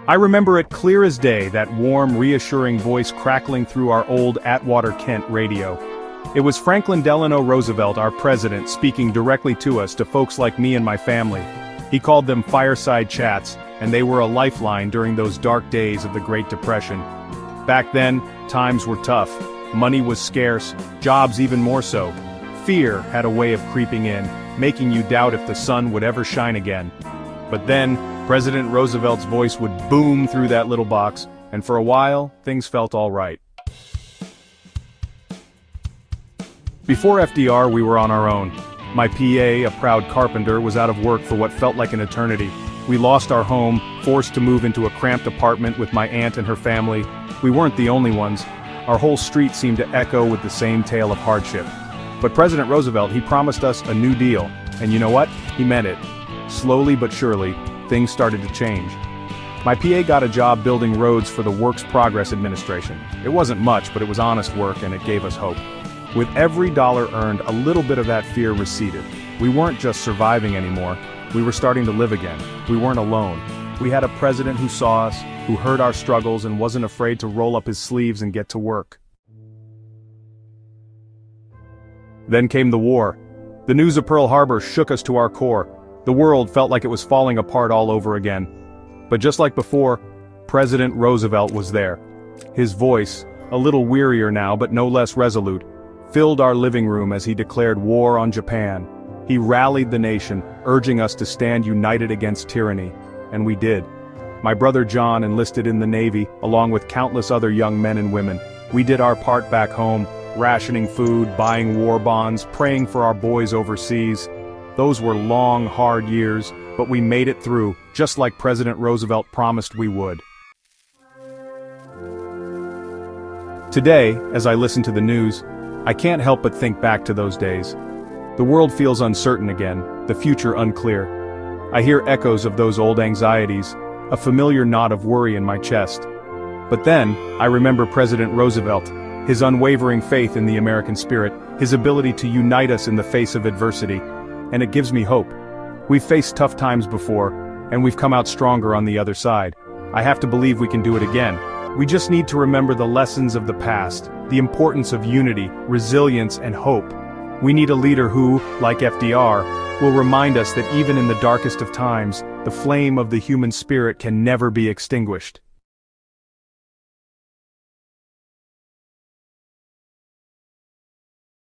I remember it clear as day, that warm, reassuring voice crackling through our old Atwater, Kent radio. It was Franklin Delano Roosevelt, our president, speaking directly to us, to folks like me and my family. He called them fireside chats, and they were a lifeline during those dark days of the Great Depression. Back then, times were tough. Money was scarce, jobs even more so. Fear had a way of creeping in, making you doubt if the sun would ever shine again. But then, President Roosevelt's voice would boom through that little box, and for a while, things felt all right. Before FDR, we were on our own. My PA, a proud carpenter, was out of work for what felt like an eternity. We lost our home, forced to move into a cramped apartment with my aunt and her family. We weren't the only ones. Our whole street seemed to echo with the same tale of hardship. But President Roosevelt, he promised us a new deal, and you know what? He meant it. Slowly but surely, things started to change. My PA got a job building roads for the Works Progress Administration. It wasn't much, but it was honest work, and it gave us hope. With every dollar earned, a little bit of that fear receded. We weren't just surviving anymore, we were starting to live again. We weren't alone. We had a president who saw us, who heard our struggles and wasn't afraid to roll up his sleeves and get to work. Then came the war. The news of Pearl Harbor shook us to our core. The world felt like it was falling apart all over again. But just like before, President Roosevelt was there. His voice, a little wearier now but no less resolute, filled our living room as he declared war on Japan. He rallied the nation, urging us to stand united against tyranny, and we did. My brother John enlisted in the Navy, along with countless other young men and women. We did our part back home, rationing food, buying war bonds, praying for our boys overseas. Those were long, hard years, but we made it through, just like President Roosevelt promised we would. Today, as I listen to the news, I can't help but think back to those days. The world feels uncertain again, the future unclear. I hear echoes of those old anxieties, a familiar knot of worry in my chest. But then, I remember President Roosevelt, his unwavering faith in the American spirit, his ability to unite us in the face of adversity, and it gives me hope. We've faced tough times before, and we've come out stronger on the other side. I have to believe we can do it again. We just need to remember the lessons of the past, the importance of unity, resilience, and hope. We need a leader who, like FDR, will remind us that even in the darkest of times, the flame of the human spirit can never be extinguished.